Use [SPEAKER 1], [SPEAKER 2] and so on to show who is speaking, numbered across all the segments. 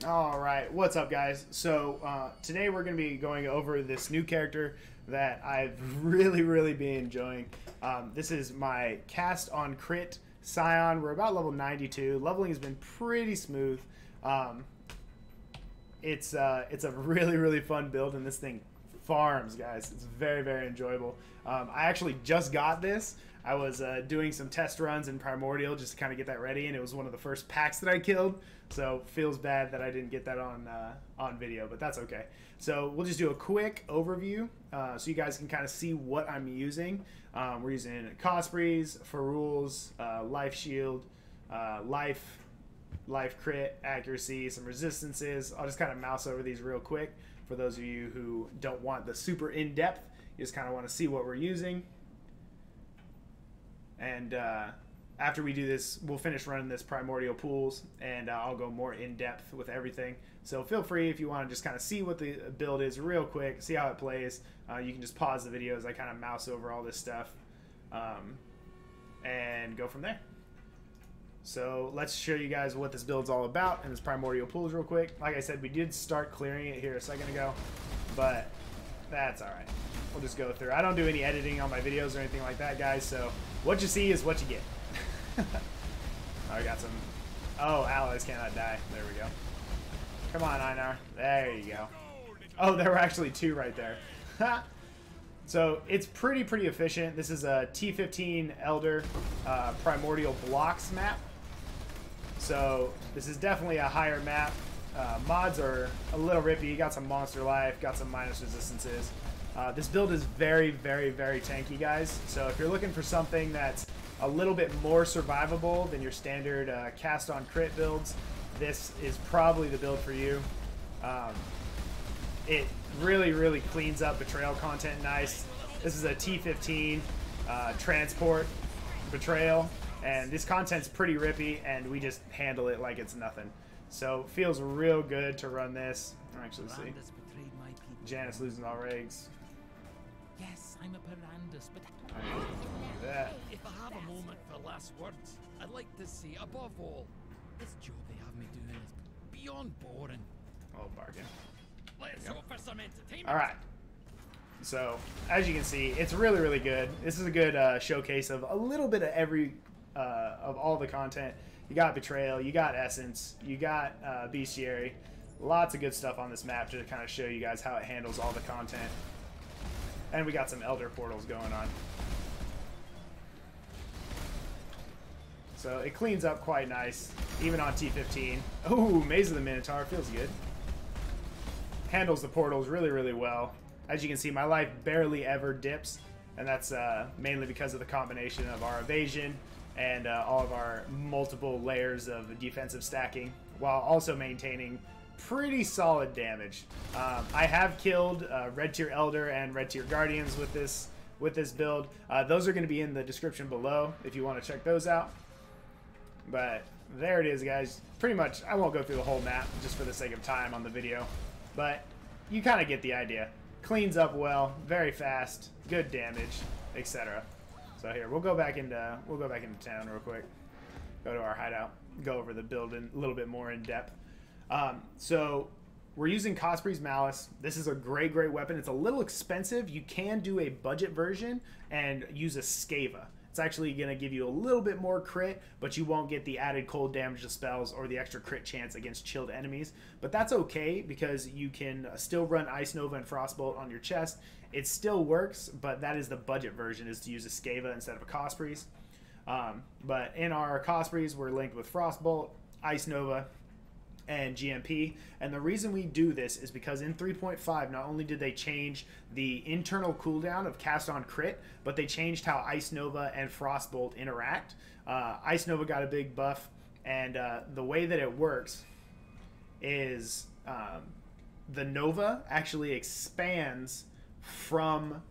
[SPEAKER 1] All right, what's up, guys? So today we're going to be going over this new character that I've really been enjoying. This is my Cast On Crit Scion. We're about level 92. Leveling has been pretty smooth. It's a really fun build, and this thing farms, guys. It's very enjoyable. I actually just got this. I was doing some test runs in Primordial just to kind of get that ready, and it was one of the first packs that I killed, so feels bad that I didn't get that on video, but that's okay. So we'll just do a quick overview so you guys can kind of see what I'm using. We're using Cospreys, Ferules, Life Shield, Life Crit, Accuracy, some Resistances. I'll just kind of mouse over these real quick for those of you who don't want the super in-depth. You just kind of want to see what we're using. And after we do this, we'll finish running this Primordial Pools, and I'll go more in-depth with everything. So feel free, if you want to just kind of see what the build is real quick, see how it plays, you can just pause the video as I kind of mouse over all this stuff and go from there. So let's show you guys what this build's all about and this Primordial Pools real quick. Like I said, we did start clearing it here a second ago, but that's all right. We'll just go through. I don't do any editing on my videos or anything like that, guys, so what you see is what you get. I got some... Oh, allies cannot die. There we go. Come on, Einar. There you go. Oh, there were actually two right there. So it's pretty efficient. This is a T14 Elder Primordial Blocks map. So this is definitely a higher map. Mods are a little rippy. You got some monster life, got some minus resistances. This build is very tanky, guys. So if you're looking for something that's a little bit more survivable than your standard Cast On Crit builds, this is probably the build for you. It really cleans up Betrayal content nice. This is a T15 Transport Betrayal, and this content's pretty rippy, and we just handle it like it's nothing. So it feels real good to run this. Actually, see. Janice losing all regs.
[SPEAKER 2] Yes, I'm a Perandus, but
[SPEAKER 1] do that.
[SPEAKER 2] If I have a moment for last words, I'd like to say, above all, this job they have me doing is beyond boring.
[SPEAKER 1] Oh, bargain.
[SPEAKER 2] Let's go for some entertainment.
[SPEAKER 1] All right. So, as you can see, it's really good. This is a good showcase of a little bit of every, of all the content. You got Betrayal, you got Essence, you got Bestiary. Lots of good stuff on this map to kind of show you guys how it handles all the content. And we got some Elder portals going on. So it cleans up quite nice, even on T15. Ooh, Maze of the Minotaur, feels good. Handles the portals really well. As you can see, my life barely ever dips, and that's mainly because of the combination of our evasion and all of our multiple layers of defensive stacking, while also maintaining pretty solid damage. I have killed Red Tier Elder and Red Tier Guardians with this build. Those are going to be in the description below if you want to check those out. But there it is, guys. Pretty much, I won't go through the whole map just for the sake of time on the video, but you kind of get the idea. Cleans up well, very fast, good damage, etc. So here, we'll go back into town real quick. Go to our hideout, go over the build in a little bit more in depth. So we're using Cosprey's Malice. This is a great weapon. It's a little expensive. You can do a budget version and use a Scava. It's actually going to give you a little bit more crit, but you won't get the added cold damage to spells or the extra crit chance against chilled enemies. But that's okay because you can still run Ice Nova and Frostbolt on your chest. It still works, but that is the budget version, is to use a Scava instead of a Cosprey's. But in our Cosprey's, we're linked with Frostbolt, Ice Nova, and GMP, and the reason we do this is because in 3.5 not only did they change the internal cooldown of Cast On Crit, but they changed how Ice Nova and Frostbolt interact. Ice Nova got a big buff, and the way that it works is the Nova actually expands from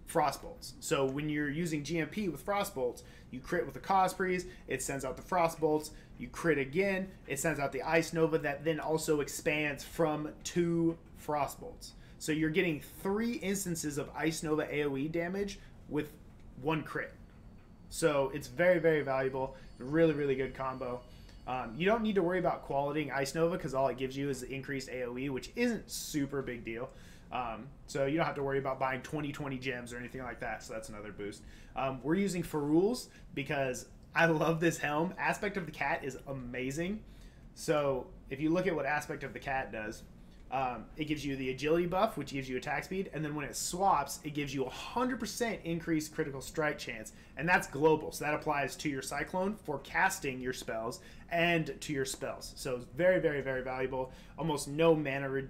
[SPEAKER 1] Frostbolts. So when you're using GMP with Frostbolts, you crit with the Cospreys, it sends out the Frostbolts, you crit again, it sends out the Ice Nova that then also expands from 2 Frostbolts. So you're getting 3 instances of Ice Nova AoE damage with 1 crit. So it's very valuable, really good combo. You don't need to worry about qualitying Ice Nova because all it gives you is the increased AoE, which isn't super big deal. So you don't have to worry about buying 20 gems or anything like that, so that's another boost. We're using Ferules because I love this helm. Aspect of the Cat is amazing. So if you look at what Aspect of the Cat does, it gives you the agility buff, which gives you attack speed, and then when it swaps, it gives you 100% increased critical strike chance, and that's global, so that applies to your Cyclone for casting your spells and to your spells. So it's very, very, very valuable. Almost no mana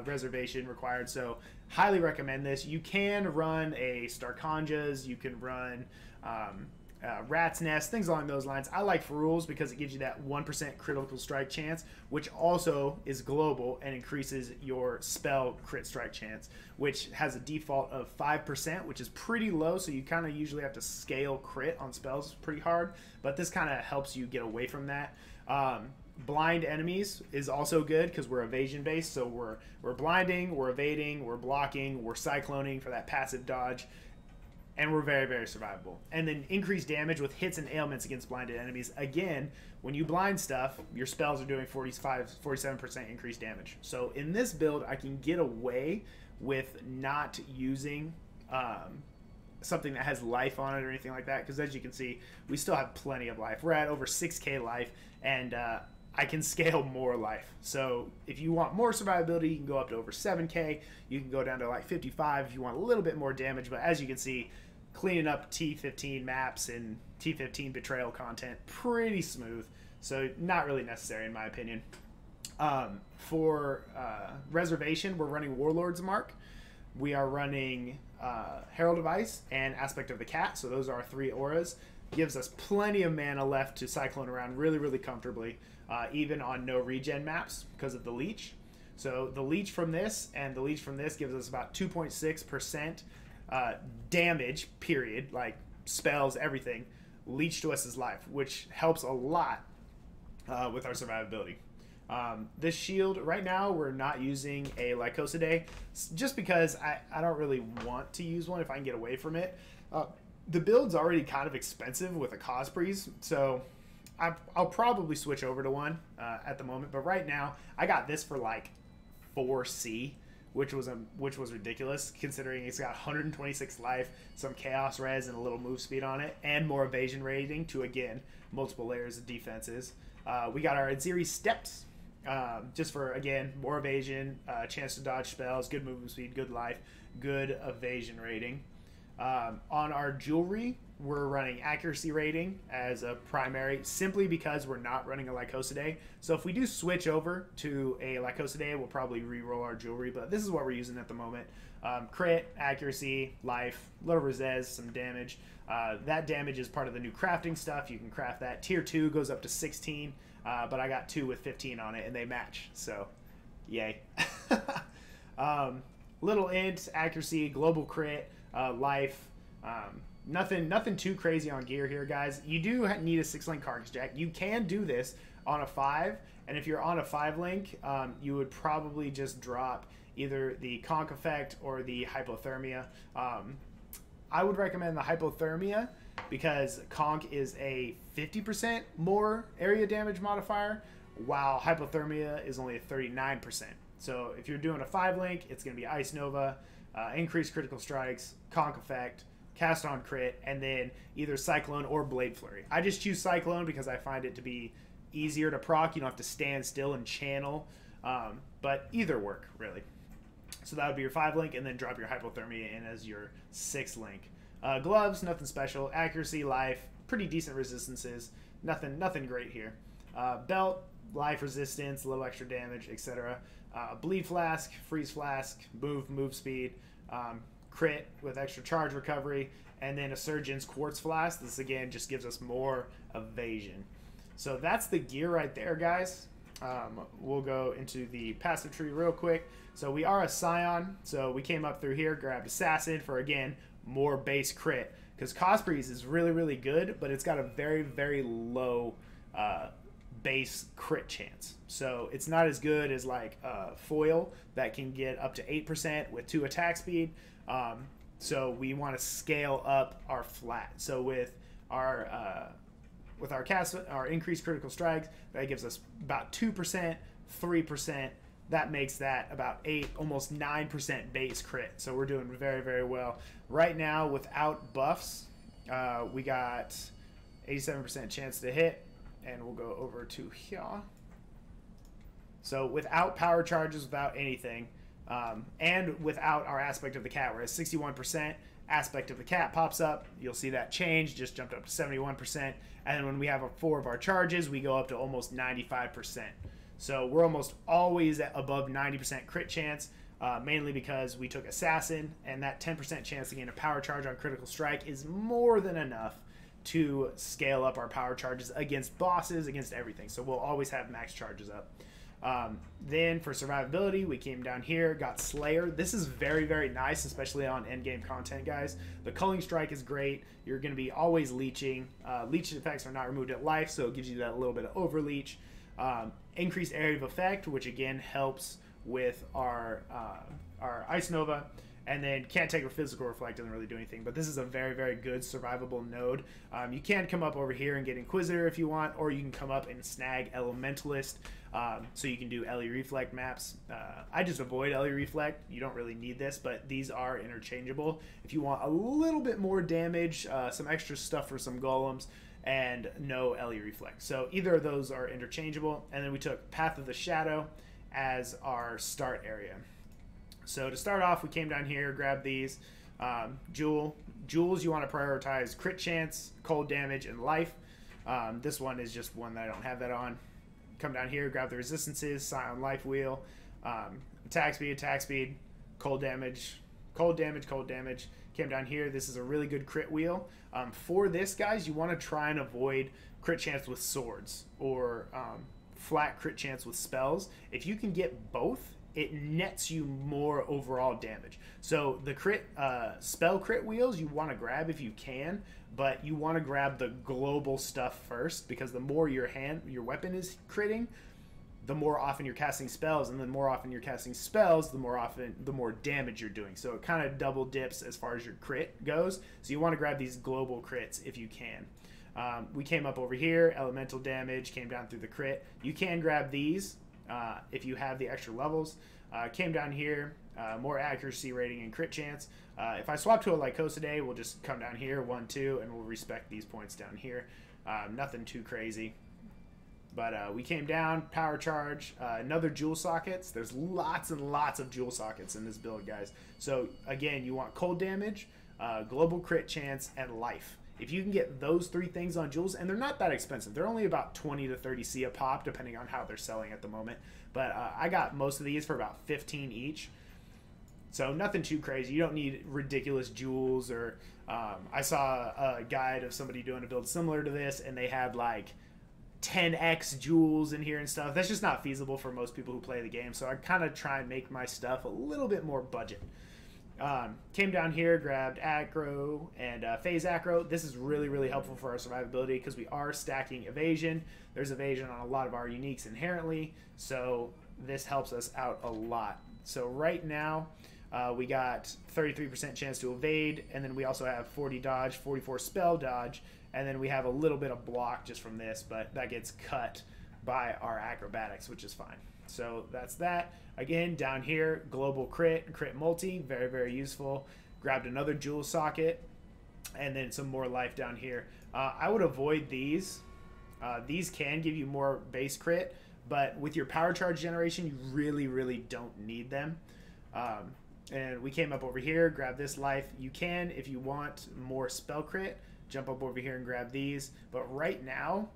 [SPEAKER 1] reservation required, so highly recommend this. You can run a Starkanjas, you can run Rat's Nest, things along those lines. I like Ferules because it gives you that 1% critical strike chance, which also is global and increases your spell crit strike chance, which has a default of 5%, which is pretty low, so you kind of usually have to scale crit on spells pretty hard, but this kind of helps you get away from that. Blind enemies is also good because we're evasion based, so we're blinding, we're evading, we're blocking, we're cycloning for that passive dodge, and we're very, very survivable. And then increased damage with hits and ailments against blinded enemies. Again, when you blind stuff, your spells are doing 47% increased damage. So in this build, I can get away with not using something that has life on it or anything like that, because as you can see, we still have plenty of life. We're at over 6k life, and I can scale more life. So if you want more survivability, you can go up to over 7k. You can go down to like 55 if you want a little bit more damage, but as you can see, cleaning up T15 maps and T15 Betrayal content pretty smooth, so not really necessary in my opinion. For reservation, we're running Warlord's Mark. We are running Herald of Ice and Aspect of the Cat, so those are our 3 auras. Gives us plenty of mana left to cyclone around really, really comfortably, even on no regen maps because of the Leech. So the Leech from this and the Leech from this gives us about 2.6% damage, period, like spells, everything, Leech to us is life, which helps a lot with our survivability. This shield, right now, we're not using a Lycosidae, just because I don't really want to use one if I can get away from it. The build's already kind of expensive with a Cosprees, so I'll probably switch over to one at the moment, but right now, I got this for like 4C, which was ridiculous considering it's got 126 life, some chaos res, and a little move speed on it, and more evasion rating to, again, multiple layers of defenses. We got our Aziri Steps, just for, again, more evasion, chance to dodge spells, good movement speed, good life, good evasion rating. On our jewelry, we're running accuracy rating as a primary, simply because we're not running a Lycosidae. So if we do switch over to a Lycosidae, we'll probably re-roll our jewelry, but this is what we're using at the moment. Crit, accuracy, life, little resist, some damage. That damage is part of the new crafting stuff. You can craft that. Tier 2 goes up to 16, but I got 2 with 15 on it, and they match, so yay. Little int, accuracy, global crit, life. Nothing too crazy on gear here, guys. You do need a 6-link carcass jack. You can do this on a 5, and if you're on a 5-link, you would probably just drop either the conch effect or the hypothermia. I would recommend the hypothermia because conch is a 50% more area damage modifier, while hypothermia is only a 39%. So if you're doing a 5-link, it's going to be Ice Nova, increased critical strikes, conch effect, Cast On Crit, and then either Cyclone or Blade Flurry. I just choose Cyclone because I find it to be easier to proc. You don't have to stand still and channel, but either work, really. So that would be your 5-link, and then drop your Hypothermia in as your 6-link. Gloves, nothing special. Accuracy, life, pretty decent resistances. Nothing great here. Belt, life resistance, a little extra damage, etc. Bleed Flask, Freeze Flask, move speed, crit with extra charge recovery, and then a Surgeon's Quartz Flask. This again just gives us more evasion. So that's the gear right there, guys. We'll go into the passive tree real quick. So we are a Scion, so we came up through here, grabbed Assassin for, again, more base crit, because Cosprees is really good, but it's got a very low base crit chance. So it's not as good as like Foil that can get up to 8% with 2 attack speed. So we want to scale up our flat. So with our with our increased critical strikes, that gives us about 2%, 3%. That makes that about 8, almost 9% base crit. So we're doing very, very well. Right now, without buffs, we got 87% chance to hit. And we'll go over to here. So without power charges, without anything, and without our aspect of the cat, we're at 61%. Aspect of the cat pops up. You'll see that change, just jumped up to 71%. And then when we have 4 of our charges, we go up to almost 95%. So we're almost always at above 90% crit chance, mainly because we took Assassin, and that 10% chance to gain a power charge on critical strike is more than enough to scale up our power charges against bosses, against everything. So we'll always have max charges up. Then for survivability, we came down here, got Slayer. This is very, very nice, especially on endgame content, guys. The Culling Strike is great. You're going to be always leeching. Leech effects are not removed at life, so it gives you that little bit of overleech. Increased area of effect, which again helps with our Ice Nova. And then can't take a physical reflect, doesn't really do anything. But this is a very, very good survivable node. You can come up over here and get Inquisitor if you want, or you can come up and snag Elementalist. So you can do LE Reflect maps. I just avoid LE Reflect. You don't really need this, but these are interchangeable. If you want a little bit more damage, some extra stuff for some golems, and no LE Reflect. So either of those are interchangeable. And then we took Path of the Shadow as our start area. So to start off, we came down here, grabbed these. Jewels, you want to prioritize crit chance, cold damage, and life. This one is just one that I don't have that on. Come down here, grab the resistances, Scion life wheel, attack speed, cold damage, cold damage, cold damage. Came down here, this is a really good crit wheel. For this, guys, you want to try and avoid crit chance with swords or flat crit chance with spells. If you can get both, it nets you more overall damage. So the crit spell crit wheels you want to grab if you can, but you want to grab the global stuff first, because the more your weapon is critting, the more often you're casting spells, and the more often you're casting spells, the more damage you're doing. So it kind of double dips as far as your crit goes. So you want to grab these global crits if you can. We came up over here, elemental damage, came down through the crit. You can grab these if you have the extra levels. Came down here, more accuracy rating and crit chance. If I swap to a Lycosidé, we'll just come down here, 1, 2, and we'll respect these points down here. Nothing too crazy. But we came down, power charge, another jewel sockets. There's lots and lots of jewel sockets in this build, guys. So again, you want cold damage, global crit chance, and life. If you can get those 3 things on jewels, and they're not that expensive. They're only about 20 to 30 C a pop, depending on how they're selling at the moment. But I got most of these for about 15 each. So nothing too crazy. You don't need ridiculous jewels. Or I saw a guide of somebody doing a build similar to this, and they had like 10x jewels in here and stuff. That's just not feasible for most people who play the game. So I kind of try and make my stuff a little bit more budget. Came down here, grabbed aggro and phase aggro. This is really, really helpful for our survivability because we are stacking evasion. There's evasion on a lot of our uniques inherently, so this helps us out a lot. So right now, we got 33% chance to evade, and then we also have 40 dodge, 44 spell dodge, and then we have a little bit of block just from this, but that gets cut by our acrobatics, which is fine. So that's that. Again, down here, global crit, crit multi, very, very useful. Grabbed another jewel socket, and then some more life down here. I would avoid these. These can give you more base crit, but with your power charge generation, you really, really don't need them. And we came up over here, grab this life. You can, if you want more spell crit, jump up over here and grab these. But right now,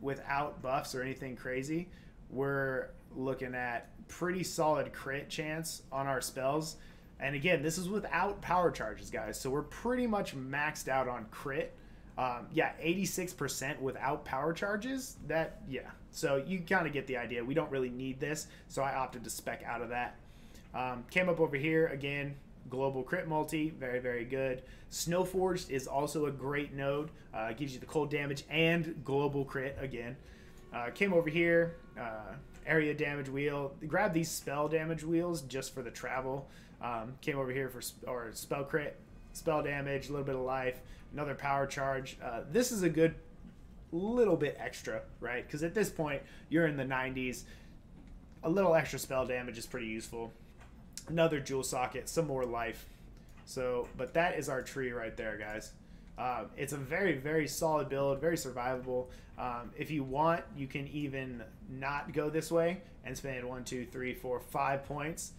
[SPEAKER 1] without buffs or anything crazy, we're looking at pretty solid crit chance on our spells. And again, this is without power charges, guys. So we're pretty much maxed out on crit. Yeah, 86% without power charges. Yeah. So you kind of get the idea. We don't really need this, so I opted to spec out of that. Came up over here, again, global crit multi, very, very good. Snowforged is also a great node. Gives you the cold damage and global crit again. Came over here, area damage wheel. Grab these spell damage wheels just for the travel. Came over here for spell crit, spell damage, a little bit of life, another power charge. This is a good little bit extra, right? Because at this point, you're in the 90s. A little extra spell damage is pretty useful. Another jewel socket, some more life. So, but that is our tree right there, guys. It's a very, very solid build, very survivable. If you want, you can even not go this way and spend 1, 2, 3, 4, 5 points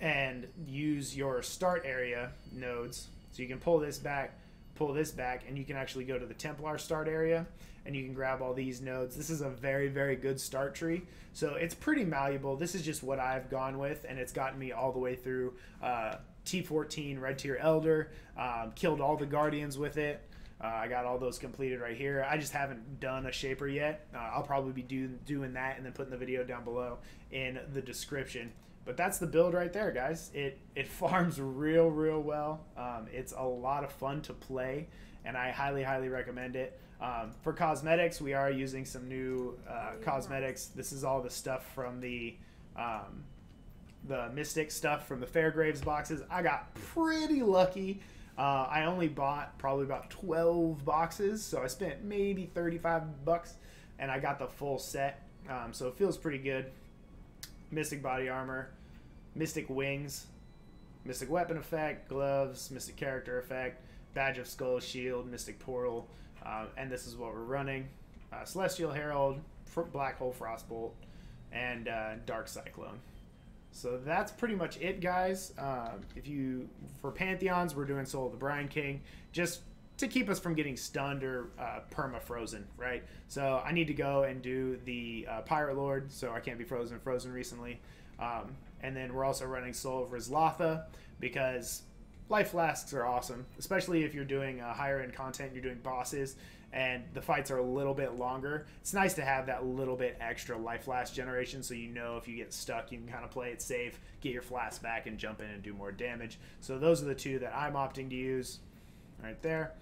[SPEAKER 1] and use your start area nodes. So you can pull this back, and you can actually go to the Templar start area, and you can grab all these nodes. This is a very, very good start tree. So it's pretty malleable. This is just what I've gone with, and it's gotten me all the way through T14 Red Tier Elder, killed all the Guardians with it. I got all those completed right here. I just haven't done a Shaper yet. I'll probably be doing that and then putting the video down below in the description. But that's the build right there, guys. It farms real well. It's a lot of fun to play, and I highly recommend it. For cosmetics, we are using some new cosmetics. This is all the stuff from the Mystic stuff from the Fairgraves boxes. I got pretty lucky. I only bought probably about 12 boxes, so I spent maybe 35 bucks, and I got the full set. So it feels pretty good. Mystic body armor, Mystic wings, Mystic weapon effect, gloves, Mystic character effect, badge of skull, shield, Mystic portal, and this is what we're running. Celestial Herald, Black Hole Frostbolt, and Dark Cyclone. So that's pretty much it, guys. For Pantheons, we're doing Soul of the Brine King, just to keep us from getting stunned or perma-frozen, right? So I need to go and do the Pirate Lord, so I can't be frozen recently. And then we're also running Soul of Rizlatha, because life flasks are awesome, especially if you're doing higher-end content, you're doing bosses, and the fights are a little bit longer. It's nice to have that little bit extra life flask generation, so you know if you get stuck, you can kind of play it safe, get your flask back, and jump in and do more damage. So those are the two that I'm opting to use right there.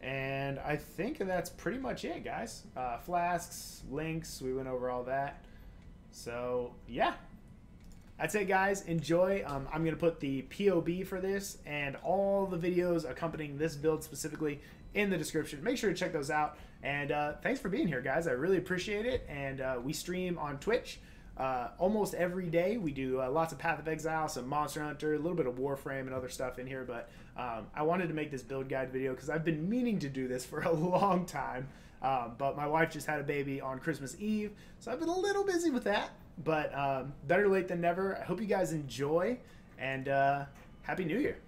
[SPEAKER 1] And I think that's pretty much it, guys. Flasks, links, we went over all that. So, yeah. That's it, guys. Enjoy. I'm going to put the POB for this and all the videos accompanying this build specifically in the description. Make sure to check those out. And thanks for being here, guys. I really appreciate it. And we stream on Twitch almost every day. We do lots of Path of Exile, some Monster Hunter, a little bit of Warframe and other stuff in here. But I wanted to make this build guide video because I've been meaning to do this for a long time. But my wife just had a baby on Christmas Eve, so I've been a little busy with that. But better late than never. I hope you guys enjoy, and Happy New Year.